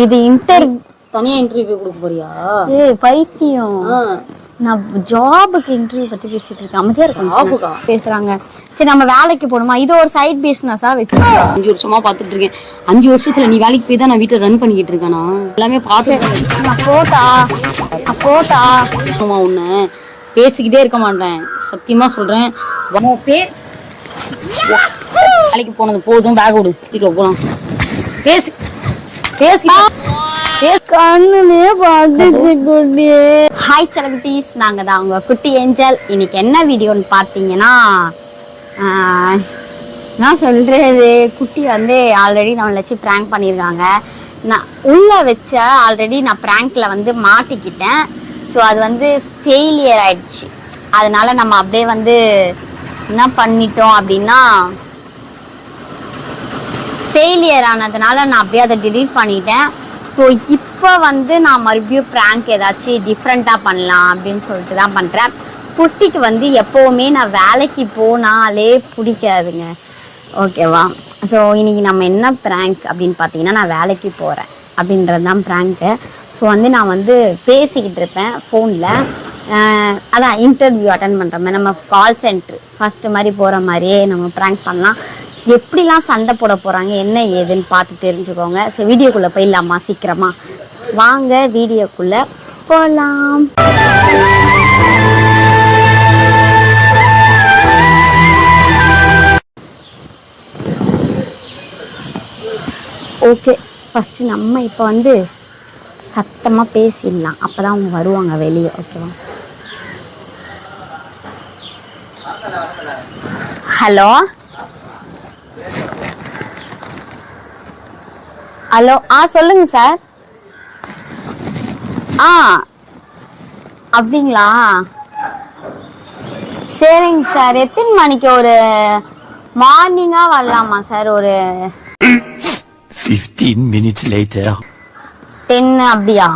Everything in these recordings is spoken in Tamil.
இது தனியா இன்டர்வியூ கொடுக்க போறியா? ஏய் பைத்தியம், நான் ஜாபுக்கு இன்டர்வியூ பத்தி பேசிட்டு இருக்கேன். அமைதியா இருக்கும் பேசுறாங்க. சரி நம்ம வேலைக்கு போகணுமா? இது ஒரு சைட் பிசினஸா வச்சு 5 வருஷமா பாத்துட்டு இருக்கேன். 5 வருஷத்துல நீ வேலைக்கு போய் தான் நான் வீட்டை ரன் பண்ணிக்கிட்டு இருக்கேனா? எல்லாமே பார்த்து நான் போட்டா உன்னை பேசிக்கிட்டே இருக்க மாட்டேன், சத்தியமா சொல்றேன். வேலைக்கு போனது போதும், பேக் விடு, வீட்டுல போலாம். பேசி பேசி ஹாய் செலிபிரிட்டிஸ், நாங்க தான் உங்க குட்டி ஏஞ்சல். இன்னைக்கு என்ன வீடியோன்னு பார்த்தீங்கன்னா, நான் சொல்றது குட்டி வந்து ஆல்ரெடி நம்மளை வச்சு ப்ராங்க் பண்ணியிருக்காங்க. நான் உள்ள வச்ச ஆல்ரெடி நான் ப்ராங்க்ல வந்து மாட்டிக்கிட்டேன். ஸோ அது வந்து ஃபெயிலியர் ஆயிடுச்சு. அதனால நம்ம அப்படியே வந்து என்ன பண்ணிட்டோம் அப்படின்னா, ஃபெயிலியர் ஆனதுனால நான் அப்படியே அதை டிலீட் பண்ணிட்டேன். ஸோ இப்போ வந்து நான் மறுபடியும் ப்ராங்க் ஏதாச்சும் டிஃப்ரெண்ட்டாக பண்ணலாம் அப்படின்னு சொல்லிட்டு தான் பண்ணுறேன். குட்டிக்கு வந்து எப்போவுமே நான் வேலைக்கு போனாலே பிடிக்காதுங்க, ஓகேவா? ஸோ இன்றைக்கி நம்ம என்ன ப்ராங்க் அப்படின்னு பார்த்தீங்கன்னா, நான் வேலைக்கு போகிறேன் அப்படின்றது தான் ப்ராங்க்கு. ஸோ வந்து நான் வந்து பேசிக்கிட்டு இருப்பேன் ஃபோனில், அதான் இன்டர்வியூ அட்டன் பண்ணுற மாதிரி நம்ம கால் சென்ட்ரு ஃபஸ்ட்டு மாதிரி போகிற மாதிரியே நம்ம ப்ராங்க் பண்ணலாம். எப்படிலாம் சண்டை போட போகிறாங்க என்ன ஏதுன்னு பார்த்து தெரிஞ்சுக்கோங்க. சரி வீடியோக்குள்ளே போயிடலாமா? சீக்கிரமா வாங்க வீடியோக்குள்ளே போகலாம். ஓகே, ஃபஸ்ட்டு நம்ம இப்போ வந்து சத்தமாக பேசிடலாம், அப்போ தான் அவங்க வருவாங்க வெளியே, ஓகேவா? ஹலோ ஹலோ, சொல்லுங்க சார். அப்படிங்களா? சரிங்க சார். எத்தனை மணிக்கு? ஒரு மார்னிங்கா வரலாமா சார்? ஒரு 15 minutes later. 10 அப்படியா?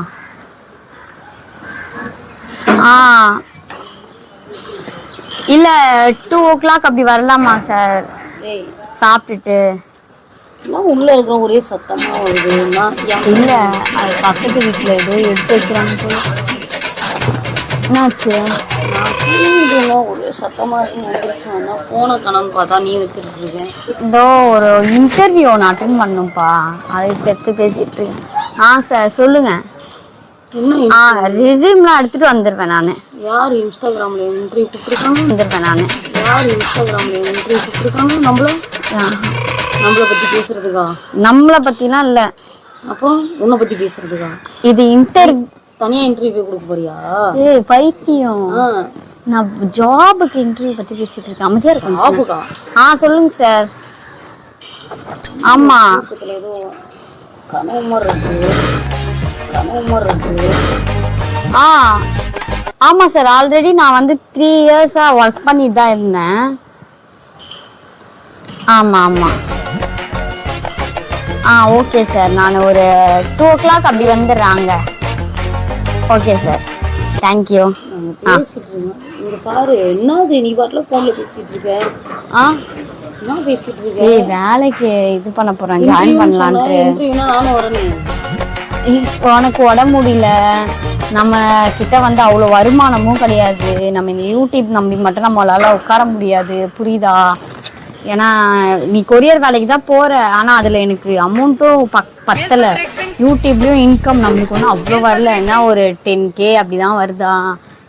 இல்ல 2 o'clock அப்படி வரலாமா சார்? சாப்பிட்டுட்டு உள்ள இருக்கிற ஒரே சத்தமா வருது. இல்ல அது பக்கத்து வீட்டுல ஏதோ எடுத்து வைக்கிறாங்க போல. என்னாச்சு? ஒரே சத்தமா இருக்குன்னு போன கணன்னு பார்த்தா நீ வச்சிட்டு இருக்கேன். இதோ ஒரு இன்டர்வியூ ஒன்று அட்டன் பண்ணும்பா, அதை எடுத்து பேசிட்டு இருக்கேன். சார் சொல்லுங்க. ரெஸ்யூம்லாம் எடுத்துட்டு வந்துருவேன் நான். யார் இன்ஸ்டாகிராம்ல இன்டர்வியூ கொடுத்துருக்காங்க? வந்துருவேன் நான். யார் இன்ஸ்டாகிராம்ல இன்டர்வியூ கொடுத்துருக்காங்க? நம்மளை பத்தி பேசுறதுக்கா? நம்மளை பத்திலாம் இல்ல, அப்புறம் உன்னை பத்தி பேசுறதுக்கா? இது தனியா இன்டர்வியூ கொடுக்க போறியா? ஏய் பைத்தியம், நான் ஜாபுக்கு இன்டர்வியூ பத்தி பேசிட்டு இருக்கேன். அமைதியா இருக்கும். ஜாபுக்கா? சொல்லுங்க சார். ஆமா, ஏதோ கனவு மாதிரி இருக்கு. ஆமா சார். ஆல்ரெடி நான் வந்து 3 இயர்ஸா ஒர்க் பண்ணிட்டு தான் இருந்தேன். ஆமா ஆமா. ஓகே சார், நான் ஒரு 2 o'clock அப்படி வந்துடுறாங்க. Okay sir, thank you. பேசிட்டு இருக்கேன். இங்க பாரு, என்னது நீ பாட்டுல போன்ல பேசிட்டு இருக்க? என்ன பேசிட்டு இருக்க? வேலைக்கு இது பண்ண போறேன், ஜாயின் பண்ணலான்ட்டு. இன்டர்வியூனா நானும் வரேன். உனக்கு உடம்பு முடியல, நம்ம கிட்ட வந்து அவ்வளோ வருமானமும் கிடையாது. நம்ம இந்த யூடியூப் நம்பி மட்டும் நம்மளால உட்கார முடியாது, புரியுதா? ஏன்னா நீ கொரியர் வேலைக்கு தான் போற, ஆனால் அதில் எனக்கு அமௌண்ட்டும் பத்தலை. யூடியூப்லேயும் இன்கம் நம்மளுக்கு ஒன்றும் அவ்வளோ வரல, என்ன ஒரு 10K அப்படி தான் வருதா.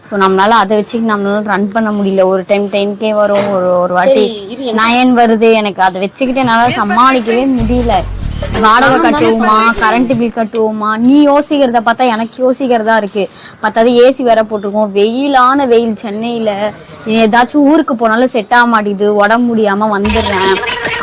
ஸோ நம்மளால அதை வச்சு நம்மளால ரன் பண்ண முடியல. ஒரு டைம் 10K வரும், ஒரு வாட்டி 9 வருது. எனக்கு அதை வச்சுக்கிட்டு என்னால் சமாளிக்கவே முடியல. வாடகை கட்டுவோமா, கரண்ட் பில் கட்டுவோமா, நீ யோசிக்கிறத பார்த்தா எனக்கு யோசிக்கிறதா இருக்கு. பார்த்தாது ஏசி வேற போட்டிருக்கோம், வெயிலான வெயில் சென்னையில. ஏதாச்சும் ஊருக்கு போனாலும் செட் ஆக மாட்டேங்குது, உடம்பு முடியாம வந்துடுறேன்.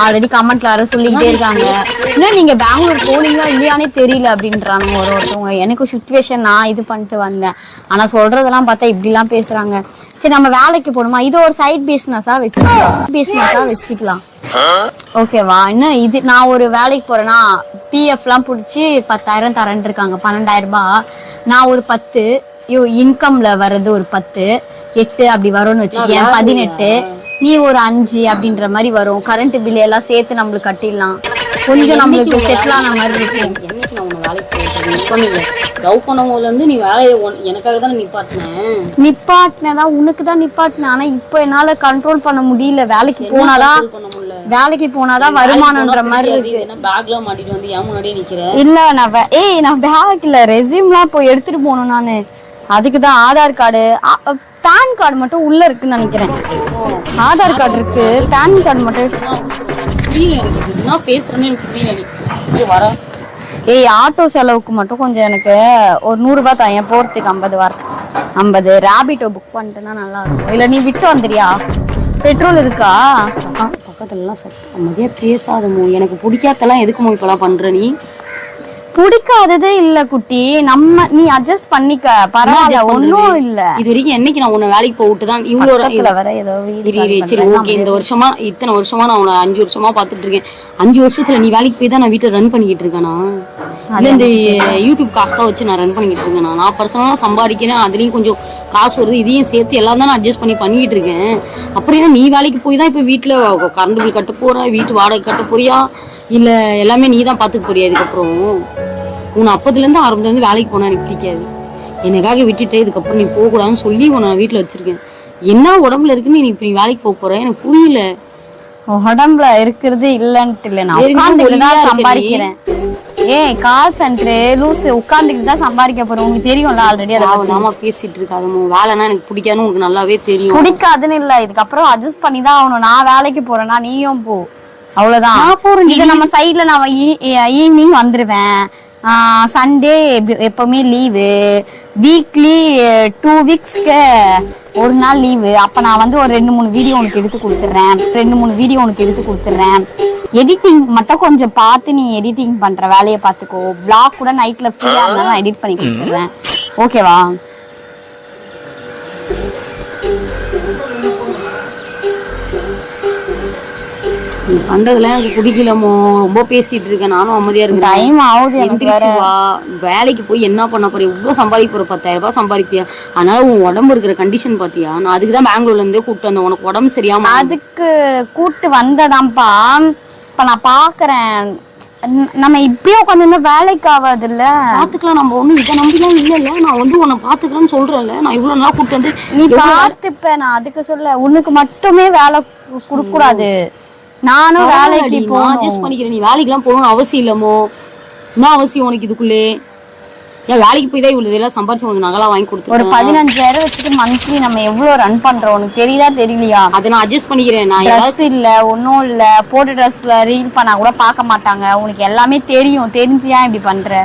ஆல்ரெடி கமெண்ட்ல யாரும் சொல்லிக்கிட்டே இருக்காங்க, இன்னும் நீங்க பெங்களூர் போனீங்களா இல்லையானே தெரியல அப்படின்றாங்க ஒருத்தவங்க. எனக்கு சுச்சுவேஷன் நான் இது பண்ணிட்டு வந்தேன், ஆனா சொல்றதெல்லாம் பார்த்தா இப்படிலாம் பேசுறாங்க. சரி நம்ம வேலைக்கு போகணுமா? இது ஒரு சைட் பிசினஸா வச்சுக்கலாம், ஓகேவா? இன்னும் இது நான் ஒரு வேலைக்கு போறேன்னா பிஎஃப்லாம் பிடிச்சி 10,000 தரேன் இருக்காங்க, 12,000 ரூபாய். நான் ஒரு 10 இன்கம்ல வர்றது ஒரு 10, 8 அப்படி வரும்னு வச்சுக்கேன், 18. நீ ஒரு 5 அப்படின்ற மாதிரி வரும். கரண்ட் பில் எல்லாம் சேர்த்து நம்மளுக்கு கட்டிடலாம். கொஞ்சம் நம்மளுக்கு செட்டில் ஆன மாதிரி இருக்கு. என்னைக்கு நான் உன்னை வேலைக்கு போயிட்டது இப்போ இல்லை. லவ் பண்ணும் போதுல இருந்து நீ வேலையை எனக்காக தானே நிப்பாட்டினதான் உனக்கு தான் நிப்பாட்டினேன். ஆனா இப்போ என்னால கண்ட்ரோல் பண்ண முடியல. வேலைக்கு போனாதான் வருமானம்ன்ற மாதிரி இருக்கு. பேக்ல மாட்டிட்டு வந்து ஏன் முன்னாடியே நிக்கிறேன். இல்ல நான் பேக்ல ரெஸ்யூம்லாம் போய் எடுத்துட்டு போகணும். நானு அதுக்குதான் ஆதார் கார்டு பேன் கார்டு மட்டும் உள்ள இருக்குன்னு நினைக்கிறேன். ஆதார் கார்டு இருக்கு, பேன் கார்டு மட்டும் பேசுறேன்னு எனக்கு புரியல. வர ஆட்டோ செலவுக்கு மட்டும் கொஞ்சம் எனக்கு ஒரு 100 ரூபாய் தான் என் போறதுக்கு 50 ரேபிட்டோ புக் பண்ணிட்டேன்னா நல்லா இருக்கும். இல்ல நீ விட்டு வந்துறியா? பெட்ரோல் இருக்கா பக்கத்துலலாம் சத்தம் மதியா பேசாதமோ. எனக்கு பிடிக்காதெல்லாம் எதுக்குமோ இப்பெல்லாம் பண்ற நீ? பிடிக்காததே இல்ல குட்டி, நீ அட்ஜஸ்ட் பண்ணிக்க, பரவாயில்ல, ஒன்னும் இல்ல. இது வரைக்கும் என்னைக்கு நான் உன்னை வேலைக்கு போட்டு தான் இவ்வளவு வர ஏதோ சரி ஓகே. இந்த வருஷமா இத்தனை வருஷமா நான் உன்னை 5 வருஷமா பாத்துட்டு இருக்கேன். 5 வருஷத்துல நீ வேலைக்கு போய் தான் நான் வீட்டை ரன் பண்ணிக்கிட்டு இருக்கேனா? இல்ல இந்த யூடியூப் காசு தான் வச்சு நான் ரன் பண்ணிக்கிட்டு இருக்கேன். நான் பர்சனலா சம்பாதிக்கிறேன், அதுலயும் கொஞ்சம் காசு வருது, இதையும் சேர்த்து எல்லாம் தான் நான் அட்ஜஸ்ட் பண்ணிக்கிட்டு இருக்கேன். அப்புறம் நீ வேலைக்கு போய் தான் இப்ப வீட்டுல கரண்ட் பில் கட்ட போற, வீட்டு வாடகை கட்ட போறியா, இல்ல எல்லாமே நீ தான் பாத்துக்க போறியா? இதுக்கப்புறம் உன்னை அப்பத்துல இருந்து ஆரம்பத்துல வேலைக்கு போனா எனக்கு பிடிக்காது. எனக்காக விட்டுட்டு இதுக்கப்புறம் நீ போக கூடாதுன்னு சொல்லி உன்னை வீட்டுல வச்சிருக்கேன். என்ன உடம்புல இருக்குன்னு நீ இப்ப நீ வேலைக்கு போக போற எனக்கு புரியல. உடம்புல இருக்கிறது இல்லன்ட்டு இல்ல, நான் சம்பாதிக்கிறேன். கால் சென்டர் லூஸ் உட்காந்துக்கிட்டு தான் சம்பாதிக்க போறேன். உங்களுக்கு தெரியும்ல ஆல்ரெடி. நாம பேசிட்டு இருக்காது வேலைன்னா எனக்கு பிடிக்காதுன்னு உனக்கு நல்லாவே தெரியும். பிடிக்காதுன்னு இல்ல, இதுக்கப்புறம் அட்ஜஸ்ட் பண்ணி தான் ஆகணும். நான் வேலைக்கு போறேன்னா நீயும் போ, அவ்வளவுதான். இதை நம்ம சைட்ல நான் ஈவினிங் வந்துருவேன். சண்டே எப்பவுமே லீவு, வீக்லி 2 வீக்ஸ்க்கு ஒரு நாள் லீவு. அப்ப நான் வந்து ஒரு 2-3 வீடியோ உனக்கு எடுத்து கொடுத்துட்றேன். எடிட்டிங் மட்டும் கொஞ்சம் பார்த்து நீ எடிட்டிங் பண்ற வேலையை பார்த்துக்கோ. பிளாக் கூட நைட்ல ஃப்ரீயா இருந்தாலும் நான் எடிட் பண்ணி கொடுத்துட்றேன். ஓகேவா? பண்றதுலாம் எனக்கு பிடிக்கலமோ. ரொம்ப பேசிட்டு இருக்கேன், நானும் அமைதியா இருக்கேன். டைம் ஆகுது எனக்கு வேற. வேலைக்கு போய் என்ன பண்ண போற? இவ்வளவு சம்பாதிக்க போற, 10,000 ரூபாய் சம்பாதிப்பியா? அதனால உன் உடம்பு இருக்கிற கண்டிஷன் பாத்தியா? நான் அதுக்குதான் பெங்களூர்ல இருந்தே கூப்பிட்டு வந்தேன். உனக்கு உடம்பு சரியாம அதுக்கு கூப்பிட்டு வந்ததான்ப்பா. இப்ப நான் பாக்குறேன், நம்ம இப்பயே உட்காந்து வேலைக்கு ஆகாது இல்ல. பாத்துக்கலாம், நம்ம ஒண்ணு இதை நம்பிலாம் இல்ல. நான் வந்து உன்னை பாத்துக்கலாம்னு சொல்றேன்ல. நான் இவ்வளவு நாள் கூப்பிட்டு வந்து நீ பார்த்துப்ப. நான் அதுக்கு சொல்ல, உனக்கு மட்டுமே வேலை கொடுக்க கூடாது. நானும் வேலைக்கு அட்ஜஸ்ட் பண்ணிக்கிறேன். நீ வேலைக்கு எல்லாம் போகணும்னு அவசியம் இல்லமோ. என்ன அவசியம் உனக்கு இதுக்குள்ளே? ஏன் வேலைக்கு போய் தான் இவ்வளவு இதெல்லாம் சம்பாரிச்சு உனக்கு நகலா வாங்கி கொடுத்து ஒரு 15,000 வச்சுட்டு மந்த்லி நம்ம எவ்வளவு ரன் பண்றோம் உனக்கு தெரியுதா தெரியலையா? அதை நான் அட்ஜஸ்ட் பண்ணிக்கிறேன். நான் ட்ரெஸ் இல்ல, ஒன்னும் இல்ல, போட்டு ட்ரெஸ்ல ரீல் பண்ணா கூட பார்க்க மாட்டாங்க. உனக்கு எல்லாமே தெரியும், தெரிஞ்சியா இப்படி பண்ற?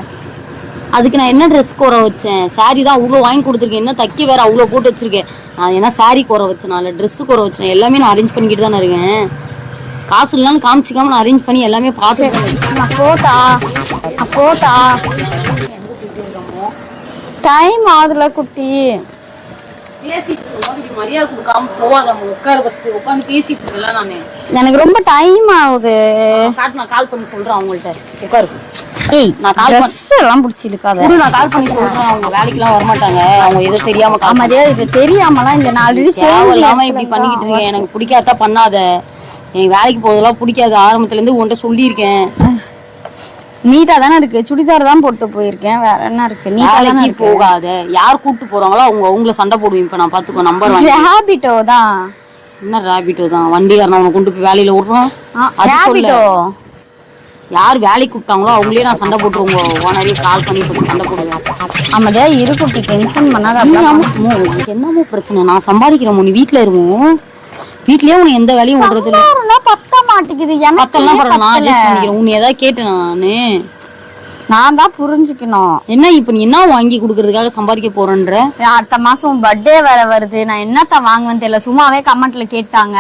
அதுக்கு நான் என்ன ட்ரெஸ் குறை வச்சேன்? சாரி தான் அவ்வளோ வாங்கி கொடுத்துருக்கேன். என்ன தைக்க வேற அவ்வளோ போட்டு வச்சிருக்கேன். நான் என்ன சாரி குறை வச்சேன், ட்ரெஸ் குறை வச்சேன். எல்லாமே நான் அரேஞ்ச் பண்ணிக்கிட்டு தானே இருக்கேன். காசு இல்லைன்னு காமிச்சிக்காம நான் அரேஞ்ச் பண்ணி எல்லாமே பார்த்துட்டேன். போட்டா டைம் ஆகுதுல குட்டி. மரியாதை கொடுக்காம போவாத. உட்கார ஃபர்ஸ்ட் உட்காந்து பேசிட்டு இருக்கல. நானு எனக்கு ரொம்ப டைம் ஆகுது. நான் கால் பண்ணி சொல்றேன் அவங்கள்ட்ட. உட்காரு. நான் கால் எல்லாம் பிடிச்சிருக்காது. நான் கால் பண்ணி சொல்றேன். அவங்க வேலைக்கெல்லாம் வரமாட்டாங்க. அவங்க ஏதோ தெரியாம தெரியாமலாம் இல்ல. நான் ஆல்ரெடி தேவையில்லாம இப்படி பண்ணிக்கிட்டு இருக்கேன். எனக்கு பிடிக்காதா பண்ணாத. எனக்கு வேலைக்கு போறதெல்லாம் பிடிக்காது. ஆரம்பத்துல இருந்து உன்கிட்ட சொல்லியிருக்கேன். நீட்டா தானே இருக்கு, சுடிதார் தான் போட்டு போயிருக்கேன். வேற என்ன இருக்கு? நீட்டாக்கி போகாத. யார் கூப்பிட்டு போறாங்களோ அவங்கள சண்டை போடுவேன். இப்ப நான் பாத்துக்கோ. நம்பர் ரேபிட்டோ தான். என்ன ரேபிட்டோ தான்? வண்டிக்காரன் அவனை கொண்டு போய் வேலையில விடுறோம். ரேபிட்டோ யார் வேலைக்கு கூப்பிட்டாங்களோ அவங்களே நான் சண்டை போட்டுருவோங்க. ஓனரே கால் பண்ணி சண்டை போடுவேன். ஆமாதா இருக்கு. டென்ஷன் பண்ணாத. என்னமோ பிரச்சனை? நான் சம்பாதிக்கிறோம். நீ வீட்டுல இருவோம். வீட்லயே உனக்கு எந்த வேலையும் விடுறது இல்ல. பத்த மாட்டேங்குது. பத்தெல்லாம் பரவாயில்ல, நான் அட்ஜஸ்ட் பண்ணிக்கிறேன். உன்னை ஏதாவது கேட்டேன் நான் தான் புரிஞ்சுக்கணும். என்ன இப்ப நீ என்ன வாங்கி கொடுக்கறதுக்காக சம்பாதிக்க போறேன்ற? அடுத்த மாசம் பர்த்டே வேற வருது. நான் என்னத்த வாங்குவேன்னு தெரியல. சும்மாவே கமெண்ட்ல கேட்டாங்க,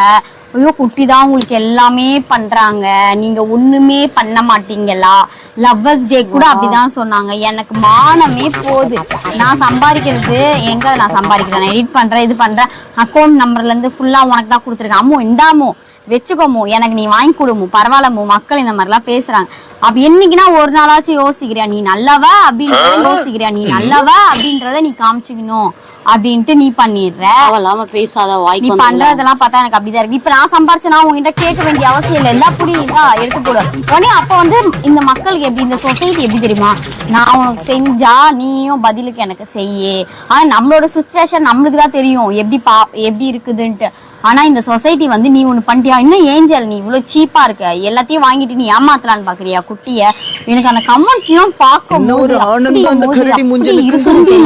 ஐயோ குட்டி தான் உங்களுக்கு எல்லாமே பண்றாங்க, நீங்க ஒண்ணுமே பண்ண மாட்டீங்களா? லவ்வர்ஸ் டே கூட அப்படிதான் சொன்னாங்க. எனக்கு மானமே போகுது. நான் சம்பாதிக்கிறது எங்க? நான் சம்பாதிக்கிறேன், நான் எடிட் பண்றேன், இது பண்றேன். அக்கௌண்ட் நம்பர்ல இருந்து ஃபுல்லா உனக்கு தான் கொடுத்துருக்கேன். அம்மோ இந்தாமோ வச்சுக்கோமோ, எனக்கு நீ வாங்கி கொடுமோ, பரவாயில்லமோ. மக்கள் இந்த மாதிரிலாம் பேசுறாங்க. அப்ப என்னைக்குன்னா ஒரு நாளாச்சும் யோசிக்கிறியா நீ நல்லவா அப்படின்றத? யோசிக்கிறியா நீ நல்லவா அப்படின்றத நீ காமிச்சுக்கணும் அப்படின்ட்டு நீ பண்ணிடுற. அவளாம பேசாத நீ வாய்க்கு பண்றதெல்லாம் பார்த்தா எனக்கு அப்படிதான் இருக்கு. இப்ப நான் சம்பாரிச்சேன்னா உங்ககிட்ட கேட்க வேண்டிய அவசியம் இல்லை. எல்லா புரியுதா எடுத்து போடு உடனே. அப்ப வந்து இந்த மக்களுக்கு எப்படி, இந்த சொசைட்டி எப்படி தெரியுமா, நான் உனக்கு செஞ்சா நீயும் பதிலுக்கு எனக்கு செய்ய. ஆனா நம்மளோட சுச்சுவேஷன் நம்மளுக்கு தான் தெரியும் எப்படி இருக்குதுன்ட்டு. ஆனா இந்த சொசைட்டி வந்து நீ ஒண்ணு பண்ணிட்டியா, இன்னும் ஏஞ்சல் நீ இவ்வளவு சீப்பா இருக்க, எல்லாத்தையும் வாங்கிட்டு நீ ஏமாத்தலான்னு பாக்குறியா குட்டிய. எனக்கு அந்த கமெண்ட் எல்லாம் பார்க்கும்போது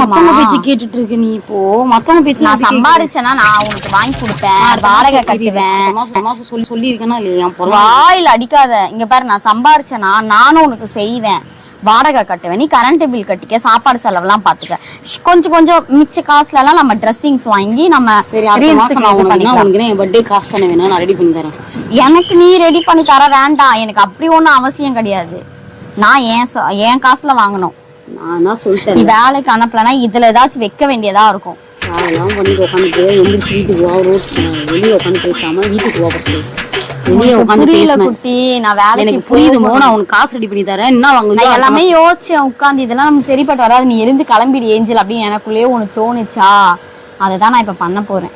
மத்தவங்க பேச்சு கேட்டுட்டு இருக்கு. நீ இப்போ மத்தவங்க பேச்சு நான் சம்பாரிச்சேன்னா நான் உனக்கு வாங்கி கொடுப்பேன், வாடகை கட்டுவேன் சொல்லி இருக்கேன்னா இல்லையா? வாயில அடிக்காத. இங்க பாரு, நான் சம்பாரிச்சேன்னா நானும் உனக்கு செய்வேன், வாடகை கட்டுவேன், நீ கரண்ட் பில் கட்டிக்க, சாப்பாடு செலவெல்லாம் பாத்துக்க. கொஞ்சம் கொஞ்சம் மிச்ச காசுல எல்லாம் நம்ம ட்ரெஸ்ஸிங்ஸ் வாங்கி நம்ம பர்த்டே காசு தானே வேணும், நான் ரெடி பண்ணி தரேன். எனக்கு நீ ரெடி பண்ணி தர வேண்டாம், எனக்கு அப்படி ஒண்ணும் அவசியம் கிடையாது. நான் என் காசுல வாங்கணும். நான் தான் சொல்லிட்டேன், நீ வேலைக்கு அனுப்பலன்னா இதுல ஏதாச்சும் வைக்க வேண்டியதா இருக்கும். அதெல்லாம் பண்ணிட்டு உட்காந்துட்டு எந்திரிச்சு வீட்டுக்கு வா, வெளியே உட்காந்து பேசாம வீட்டுக்கு வா. வெளியே உட்காந்து பேசுறேன் குட்டி, நான் வேலைக்கு புரியுதுமோ, நான் உனக்கு காசு ரெடி பண்ணி தரேன். என்ன வாங்க எல்லாமே யோசிச்சேன் உட்காந்து, இதெல்லாம் நம்ம சரிப்பட்டு வராது, நீ எழுந்து கிளம்பிடு ஏஞ்சல் அப்படின்னு எனக்குள்ளேயே உனக்கு தோணுச்சா, அதைதான் நான் இப்ப பண்ண போறேன்.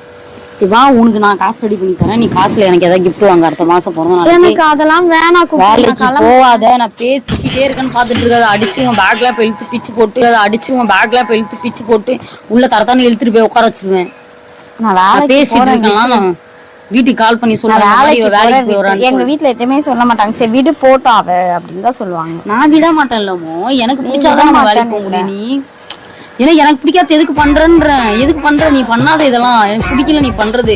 சிவா, உனக்கு நான் காசு ரெடி பண்ணி தரேன், நீ காசுல எனக்கு ஏதாவது கிஃப்ட் வாங்க அடுத்த மாசம் போறோம். எனக்கு அதெல்லாம் வேணாம், வேலைக்கு போவாத. நான் பேசிட்டே இருக்கேன்னு பாத்துட்டு இருக்காது, அடிச்சுருவேன் பேக்ல போய் இழுத்து பிச்சு போட்டு, அடிச்சுருவேன் பேக்ல போய் இழுத்து பிச்சு போட்டு உள்ள தரத்தானு இழுத்துட்டு போய் உட்கார வச்சிருவேன். நான் பேசிட்டு இருக்கேன், நான் வீட்டுக்கு கால் பண்ணி சொல்லுவேன். எங்க வீட்டுல எதுவுமே சொல்ல மாட்டாங்க, சரி வீடு போட்டோம் அவ அப்படின்னு தான் சொல்லுவாங்க. நான் விட மாட்டேன் இல்லமோ, எனக்கு பிடிச்சாதான் நம்ம வேலைக்கு போக முடியும். நீ ஏன்னா எனக்கு பிடிக்காத எதுக்கு பண்ற, நீ பண்ணாத, இதெல்லாம் எனக்கு பிடிக்கல நீ பண்றது.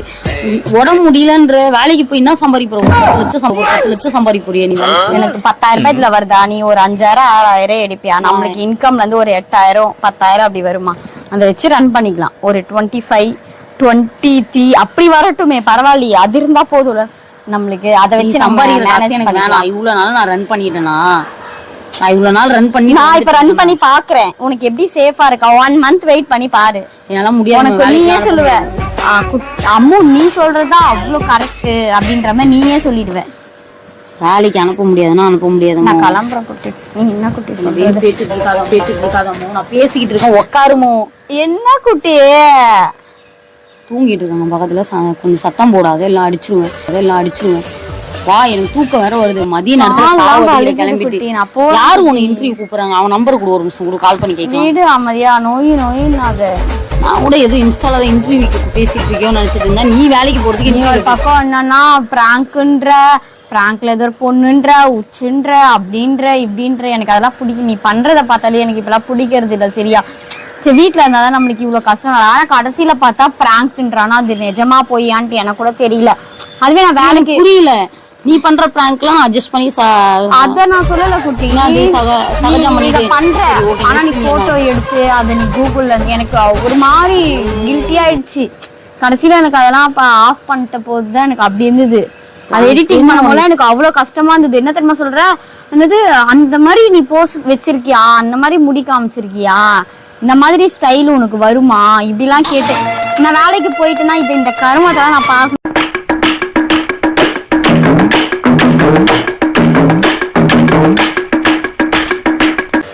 உடம்பு முடியலன்ற வேலைக்கு போய் என்ன சம்பாதிப்போம், 10 லட்சம் சம்பாதிப்போறியா நீ? எனக்கு 10,000 ரூபாய் இதுல வருதா, நீ ஒரு 5,000 6,000 எடுப்பியா? நம்மளுக்கு இன்கம்ல இருந்து ஒரு 8,000 10,000 அப்படி வருமா, அதை வச்சு ரன் பண்ணிக்கலாம். ஒரு 25 23 அப்படி வரட்டுமே, பரவாயில்லையே, அது இருந்தா போதும்ல நம்மளுக்கு. அதை வச்சு சம்பாதிக்கலாம். இவ்வளவு நாள் நான் ரன் பண்ணிட்டேனா, நான் இவ்வளவு நாள் ரன் பண்ணி நான் இப்ப ரன் பண்ணி பாக்குறேன், உனக்கு எப்படி சேஃபா இருக்கா. 1 மந்த் வெயிட் பண்ணி பாரு, என்னால முடியாது. உனக்கு நீயே சொல்லுவ, அம்மு நீ சொல்றதுதான் அவ்வளவு கரெக்ட் அப்படின்ற மாதிரி நீயே சொல்லிடுவேன். வேலைக்கு அனுப்ப முடியாதுன்னா அனுப்ப முடியாது. நான் கிளம்புறேன் குட்டி. என்ன குட்டி நான் பேசிக்கிட்டு இருக்கேன், உட்காருமோ. என்ன குட்டி தூங்கிட்டு இருக்காங்க பக்கத்துல, கொஞ்சம் சத்தம் போடாது, எல்லாம் அடிச்சிருவேன். வா, எனக்கு தூக்கம் வேற வருது. மதிய நேரத்துல கிளம்பிட்டு யாரு உனக்கு இன்டர்வியூ கூப்பிடுறாங்க, அவன் நம்பர் கூட ஒரு நிமிஷம் கூட கால் பண்ணி கேட்கலாம். அமைதியா நோயின்னாத. நான் கூட எதுவும் இன்ஸ்டால இன்டர்வியூ பேசிட்டு இருக்கேன்னு நினைச்சிட்டு இருந்தேன். நீ வேலைக்கு போறதுக்கு நீ ஒரு பக்கம் என்னன்னா பிராங்க்ல ஏதோ ஒரு பொண்ணுன்ற உச்சுன்ற அப்படின்ற இப்படின்ற, எனக்கு அதெல்லாம் பிடிக்கும். நீ பண்றத பார்த்தாலே எனக்கு இப்பெல்லாம் பிடிக்கிறது இல்லை. சரியா, சரி வீட்டுல இருந்தாதான் நம்மளுக்கு இவ்வளவு கஷ்டம். ஆனா கடைசியில பார்த்தா பிராங்க்ன்றானா அது நிஜமா போயான்ட்டு எனக்கு கூட தெரியல. அதுவே நான் வேலைக்கு புரியல. நீ பண்ற பிராங்க்லாம் அட்ஜஸ்ட் பண்ணி அத நான் சொல்லல குட்டி, பண்ற. ஆனா நீ போட்டோ எடுத்து அதை நீ கூகுள்ல எனக்கு ஒரு மாதிரி கில்ட்டி ஆயிடுச்சு. கடைசியில எனக்கு அதெல்லாம் ஆஃப் பண்ணிட்ட போதுதான் எனக்கு அப்படி இருந்தது. அது எடிட்டிங் பண்ணும்போது எனக்கு அவ்வளவு கஷ்டமா இருந்தது. என்ன தெரியுமா சொல்ற, என்னது அந்த மாதிரி நீ போஸ்ட் வச்சிருக்கியா, அந்த மாதிரி முடி காமிச்சிருக்கியா, இந்த மாதிரி ஸ்டைல் உனக்கு வருமா, இப்படிலாம் கேட்டேன். நான் வேலைக்கு போயிட்டேன்னா இப்ப இந்த கருமத்தை நான் பார்க்கணும்.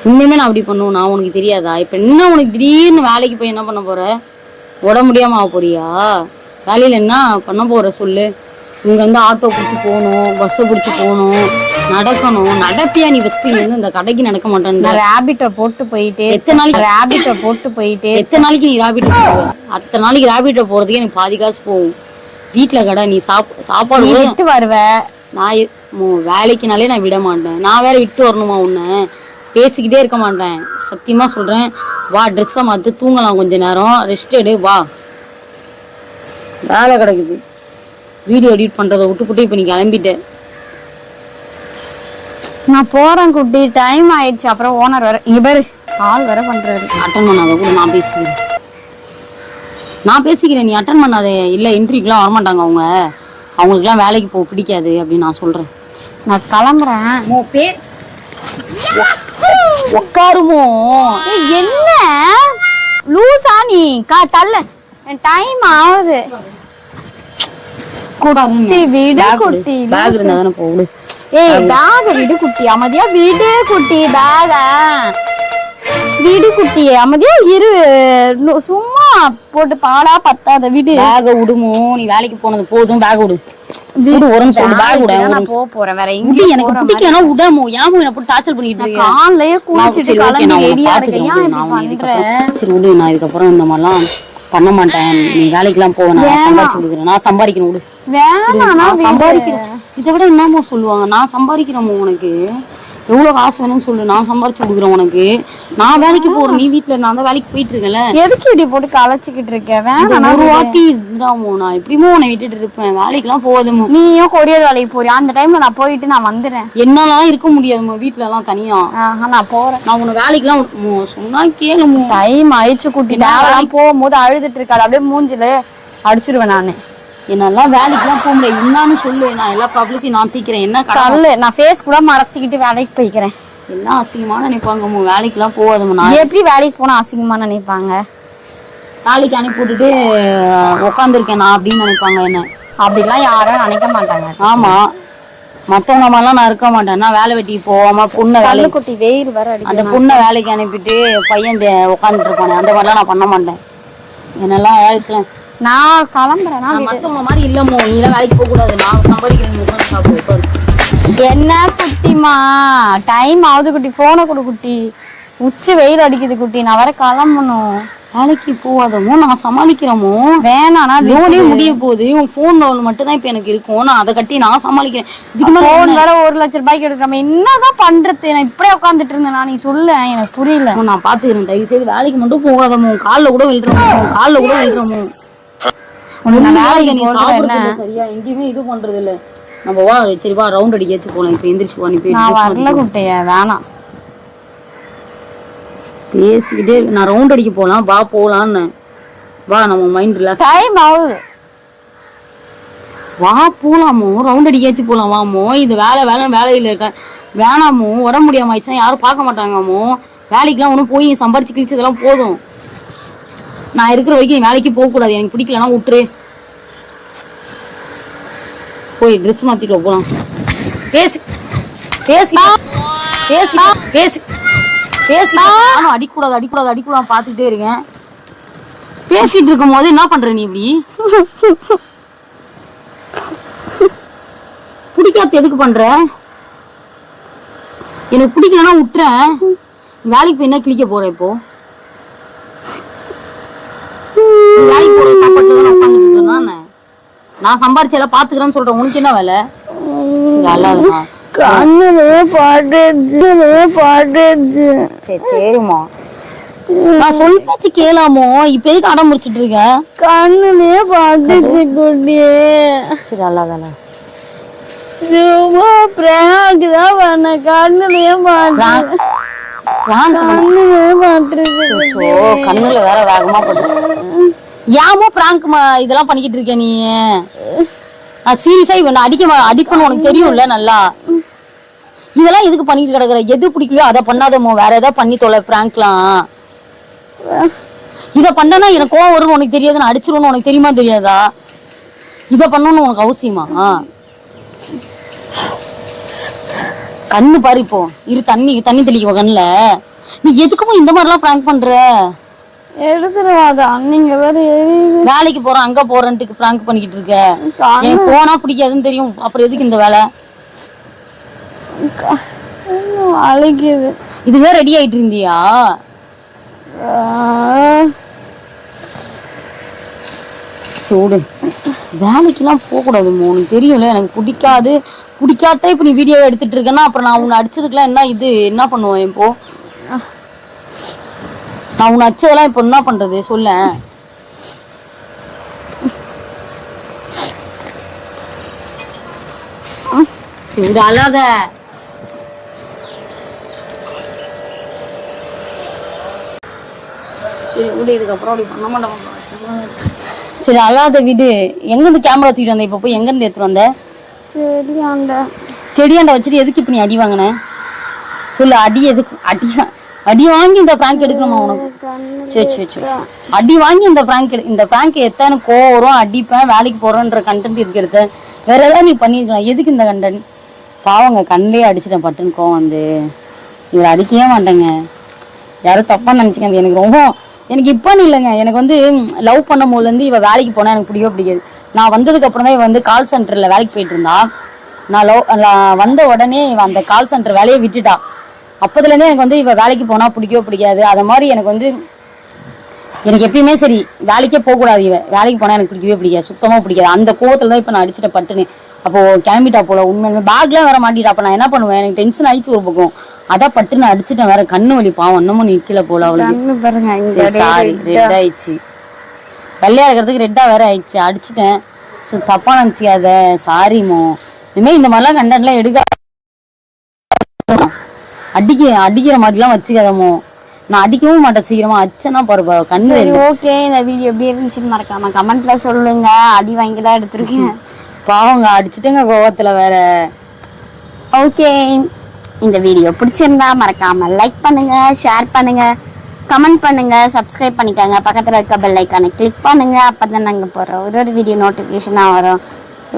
இன்னுமே நான் அப்படி பண்ணுவேன், நான் உனக்கு தெரியாதா? இப்ப என்ன உனக்கு திடீர்னு வேலைக்கு போய் என்ன பண்ண போற? உடம்பு முடியாம ஆக போறியா? வேலையில என்ன பண்ண போற சொல்லு. இங்க வந்து ஆட்டோ பிடிச்சி போகணும், பஸ்ஸை பிடிச்சி போகணும், நடக்கணும். நடப்பியா நீ? ஃபர்ஸ்ட் இங்க வந்து இந்த கடைக்கு நடக்க மாட்டேன். ரேபிட்டை போட்டு போயிட்டு எத்தனை நாளைக்கு நீ ரேபிட்டோ போவ? அத்தனை நாளைக்கு ரேபிட்டோ போறதுக்கு எனக்கு பாதி காசு போகும். வீட்டுல கடை, நீ சாப்பாடு விட்டு வருவ. நான் வேலைக்குனாலே நான் விட மாட்டேன். நான் வேற விட்டு வரணுமா? உன்னை பேசிக்கிட்டே இருக்க மாட்டேன், சத்தியமா சொல்றேன். வா, ட்ரெஸ்ஸை மாத்து, தூங்கலாம் கொஞ்ச நேரம், ரெஸ்ட் எடு. வா, வேலை கிடக்குது. வீடியோ எடிட் பண்றதை விட்டுப்புட்டு இப்ப நீ கிளம்பிட்டேன். நான் போறேன் குட்டி, டைம் ஆயிடுச்சு. அப்புறம் ஓனர் வர இவர் கால் வர பண்றாரு. அட்டன் பண்ணாத கூட நான் பேசிக்கிறேன், நீ அட்டன் பண்ணாத. இல்ல இன்டர்வியூக்குலாம் வரமாட்டாங்க அவங்க, அவங்களுக்குலாம் வேலைக்கு போக பிடிக்காது அப்படின்னு நான் சொல்றேன். நான் கிளம்புறேன். உட்காருமோ. என்ன லூசா நீ? தள்ள, டைம் ஆகுது. குட்டி விடு குட்டி, பேக் இருந்தா தானே போடு. ஏய் பேக் விடு குட்டி, அமைதியா விடு குட்டி. பேக வீடு குட்டியே அமைதியா இரு. சும்மா போட்டு பாடா பத்தாத வீடு. பேக விடுமோ, நீ வேலைக்கு போனது போதும், பேக விடு. வீடு ஒரு நிமிஷம் பேக விட. நான் போறேன் வேற எங்க. எனக்கு பிடிக்கனா விடாமோ, ஏமோ என்ன போட்டு டார்ச்சர் பண்ணிட்டு இருக்கேன். காலையே குளிச்சிட்டு கிளம்பி ரெடியா இருக்கேன். சரி விடு, நான் இதுக்கப்புறம் இந்த மாதிரிலாம் பண்ண மாட்டேன். நீ வேலைக்கெல்லாம் போவேன், நான் சம்பாரிச்சு கொடுக்குறேன். நான் சம்பாதிக்கணும் விடு. வேணாம் சம்பாதிக்கிறேன். இதை விட என்னமோ சொல்லுவாங்க, நான் சம்பாதிக்கிறேன். உனக்கு எவ்வளவு காசு வேணும்னு சொல்லு, நான் சம்பாரிச்சு கொடுக்குறேன் உனக்கு. நான் வேலைக்கு போறேன், நீ வீட்டுல நான் தான் வேலைக்கு போயிட்டு இருக்கேன்ல. எதுக்கு இப்படி போட்டு கலைச்சிக்கிட்டு இருக்க? வேணாம் ஒரு வாட்டி இருந்தாமோ, நான் எப்படிமோ உன்னை விட்டுட்டு இருப்பேன். வேலைக்கு எல்லாம் போகாதமோ. நீயும் கொரியர் வேலைக்கு போறியா? அந்த டைம்ல நான் போயிட்டு நான் வந்துடுறேன். என்னாலாம் இருக்க முடியாதுமோ வீட்டுல எல்லாம் தனியா. நான் போறேன். நான் உன்னை வேலைக்கு எல்லாம் சொன்னா கேளுமோ. டைம் ஆயிடுச்சு குட்டி. நான் போகும்போது அழுதுட்டு இருக்காது, அப்படியே மூஞ்சில அடிச்சிருவேன் நானு. என்னெல்லாம் வேலைக்குலாம் போக முடியாது. என்னன்னு சொல்லு, நான் எல்லா ப்ராப்ளத்தையும் நான் தீக்கிறேன். என்ன கடவுள், நான் ஃபேஸ் கூட மறைச்சிக்கிட்டு வேலைக்கு போய்க்கிறேன். எல்லாம் அசிங்கமா நினைப்பாங்க. வேலைக்கெல்லாம் போகாதம்மா. நான் எப்படி வேலைக்கு போனா அசிங்கமா நினைப்பாங்க? வேலைக்கு அனுப்பி விட்டுட்டு உட்காந்துருக்கேன் நான் அப்படின்னு நினைப்பாங்க என்ன. அப்படிலாம் யாரும் நினைக்க மாட்டாங்க. ஆமா, மத்தவங்க மாதிரிலாம் நான் இருக்க மாட்டேன். நான் வேலை வெட்டிக்கு போகாம பொண்ணை வேலை குட்டி வெயில் வர அந்த பொண்ணை வேலைக்கு அனுப்பிட்டு பையன் உட்காந்துட்டு இருப்பானே, அந்த மாதிரிலாம் நான் பண்ண மாட்டேன். என்னெல்லாம் வேலைக்கு நான் கிளம்புறேன். மத்தவங்க மாதிரி இல்லமோ, நீ எல்லாம் வேலைக்கு போக கூடாது. நான் சம்பாதிக்கிறேன். சாப்பிடு. என்ன குட்டிமா, டைம் ஆகுது குட்டி. போனை கொடு குட்டி. உச்சி வெயில் அடிக்குது குட்டி, நான் வர கிளம்பணும். வேலைக்கு போகாதமோ, நான் சமாளிக்கிறோமோ. வேணானா லோனே முடிய போகுது. உன் போன் லோன் மட்டும் தான் இப்ப எனக்கு இருக்கும். நான் அதை கட்டி நான் சமாளிக்கிறேன். போன் வேற 1 லட்சம் ரூபாய்க்கு எடுக்கிறோம். என்னதான் பண்றது? நான் இப்படியே உட்காந்துட்டு இருந்தேன். நீ சொல்ல, எனக்கு புரியல. நான் பாத்துக்கிறேன். தயவு செய்து வேலைக்கு மட்டும் போகாதமோ. காலில் கூட விழுறோமோ. சரியா எங்கேயுமே இது பண்றது இல்ல. நம்ம வா, சரி வா, ரவுண்ட் அடிக்காச்சு போலாம். இப்ப எந்திரிச்சு போ. நீ வரல குட்டைய, வேணாம் பேசிக்கிட்டே. நான் ரவுண்ட் அடிக்க போலாம், வா போலான்னு. வா, நம்ம மைண்ட் ரிலாக்ஸ். டைம் ஆகுது, வா போலாமோ. ரவுண்ட் அடிக்காச்சு போலாம் வாமோ. இது வேலையில இருக்க வேணாமோ. உடம்பு முடியாம ஆயிடுச்சுன்னா யாரும் பார்க்க மாட்டாங்கமோ. வேலைக்கெல்லாம் ஒன்றும் போய் சம்பாரிச்சு கிழிச்சதெல்லாம் போதும். நான் இருக்கிற வரைக்கும் வேலைக்கு போக கூடாது. எனக்கு பிடிக்கலன்னா விட்டுரு. போய் ட்ரெஸ் மாத்திட்டு போலாம். பேசி பேசி பேசி பேசி பேசி நானும் அடிக்கூடாது பார்த்துக்கிட்டே இருக்கேன். பேசிட்டு இருக்கும் போது என்ன பண்ற நீ? இப்படி பிடிக்காத எதுக்கு பண்ற? எனக்கு பிடிக்கலன்னா விட்டுறேன். வேலைக்கு போய் என்ன கிளிக்க போற? இப்போ வேலைக்கு போற சாப்பாட்டுல தான் உட்காந்துட்டு இருக்கேன். நான் சம்பாரிச்சு எல்லாம் பாத்துக்கிறேன்னு சொல்றேன். உனக்கு என்ன வேலை? சரிம்மா, நான் சொல் பேச்சு கேளாமோ. இப்ப எதுக்கு அடம் முடிச்சிட்டு இருக்க? கண்ணுலயே பாட்டுச்சு குட்டியே. சரி, அல்லாதால கண்ணுல வேற வேகமா போட்டு ஏமோ பிராங்க் இதெல்லாம் பண்ணிக்கிட்டு இருக்க நீ? சீரியஸா இவன் அடிப்பன்னு உனக்கு தெரியும்ல நல்லா. இதெல்லாம் எதுக்கு பண்ணிட்டு கிடக்குற? எது பிடிக்கலையோ அதை பண்ணாதமோ. வேற ஏதாவது பண்ணி தொலை பிராங்க்லாம். இத பண்ணனா எனக்கு கோவம் வரும்னு உனக்கு தெரியாது, நான் அடிச்சிருவேன்னு உனக்கு தெரியுமா தெரியாதா? இத பண்ணணும்னு உனக்கு அவசியமா? கண்ணு பாரு. இப்போ இரு, தண்ணி தெளிக்க கண்ணுல. நீ எதுக்குமோ இந்த மாதிரிலாம் பிராங்க் பண்ற? எடுத்துருவாதான். நீங்க வேற வேலைக்கு போறோம் அங்க போறேன்ட்டு பிராங்க் பண்ணிக்கிட்டு இருக்க. எனக்கு போனா பிடிக்காதுன்னு தெரியும், அப்புறம் எதுக்கு இந்த வேலை? அழைக்குது. இதுதான் ரெடி ஆயிட்டு இருந்தியா? சூடு. வேலைக்கெல்லாம் போக கூடாது. உனக்கு தெரியும்ல எனக்கு பிடிக்காத. இப்ப நீ வீடியோ எடுத்துட்டு இருக்கேன்னா அப்புறம் நான் உன்னை அடிச்சதுக்கெல்லாம் என்ன பண்ணுவேன்? இப்போ நான் உன்னை அச்சதெல்லாம் இப்ப என்ன பண்றது சொல்ல? சரி அல்லாத. சரி விடு, இதுக்கப்புறம் அப்படி பண்ண மாட்டேன். சரி அல்லாத விடு. எங்கிருந்து கேமரா தூக்கிட்டு வந்த? இப்ப போய் எங்கிருந்து எடுத்துட்டு வந்த? செடியாண்ட வச்சுட்டு எதுக்கு இப்ப நீ அடி வாங்கின? சொல்லு. அடி எதுக்கு? அடி வாங்கி இந்த பிராங்க் எடுக்கணுமா உனக்கு? சரி அடி வாங்கி இந்த பிராங்க் எத்தனை கோவம் அடிப்பேன். வேலைக்கு போறேன்ற கண்டென்ட் இதுக்கு எடுத்த. வேற ஏதாவது நீ பண்ணிருக்கலாம். எதுக்கு இந்த கண்டென்ட்? பாவங்க கண்ணிலே அடிச்சிட்டேன் பட்டுன்னு கோவம் வந்து. சரி அடிக்கவே மாட்டேங்க. யாரும் தப்பா நினைச்சுக்காது. எனக்கு இப்போ இல்லைங்க, எனக்கு வந்து லவ் பண்ணும் போதுல இருந்து இவ வேலைக்கு போனா எனக்கு பிடிக்கவே பிடிக்காது. நான் வந்ததுக்கு அப்புறம் தான் இவ வந்து கால் சென்டர்ல வேலைக்கு போயிட்டு இருந்தா. நான் வந்த உடனே இவ அந்த கால் சென்டர் வேலையை விட்டுட்டா. அப்பதுல இருந்தே எனக்கு வந்து இவ வேலைக்கு போனா பிடிக்கவே பிடிக்காது. அத மாதிரி எனக்கு எப்பயுமே சரி வேலைக்கே போகக்கூடாது. இவ வேலைக்கு போனா எனக்கு பிடிக்கவே பிடிக்காது, சுத்தமா பிடிக்காது. அந்த கோவத்துல தான் இப்ப நான் அடிச்சுட்ட பட்டுன்னு. அப்போ கிளம்பிட்டா போல, உண்மையுமே பேக்லாம் வேற மாட்டிட்டா. அப்ப நான் என்ன பண்ணுவேன், எனக்கு டென்ஷன் ஆயிடுச்சு ஒரு பக்கம். அதான் பட்டுன்னு அடிச்சுட்டேன். வேற கண்ணு வலி பாவம், இன்னமும் நிக்கல போல அவளுக்கு. பாருங்க சாரி, ரெட் ஆயிடுச்சு, வெள்ளையா இருக்கிறதுக்கு ரெட்டா வேற ஆயிடுச்சு, அடிச்சுட்டேன். ஸோ தப்பா நினைச்சிக்காத, சாரிமோ. இனிமே இந்த மாதிரிலாம் கண்டென்ட்லாம் எடுக்க அடிக்கிற மாதிரிலாம் வச்சுக்காதமோ. நான் அடிக்கவும் மாட்டேன் சீக்கிரமா, அச்சனா பாருப்பா கண்ணு. ஓகே, இந்த வீடியோ எப்படி இருந்துச்சுன்னு மறக்காம கமெண்ட்ல சொல்லுங்க. அடி வாங்கிதான் எடுத்திருக்கேன் பாவங்க, அடிச்சுட்டுங்க கோவத்துல வேற. ஓகே, இந்த வீடியோ பிடிச்சிருந்தா மறக்காம லைக் பண்ணுங்க, ஷேர் பண்ணுங்க, கமெண்ட் பண்ணுங்க, சப்ஸ்கிரைப் பண்ணிக்கோங்க. பக்கத்துல இருக்க பெல் ஐக்கானை கிளிக் பண்ணுங்க. அப்பதான் நாங்க போடுற ஒரு வீடியோ நோட்டிபிகேஷனா வரும். ஸோ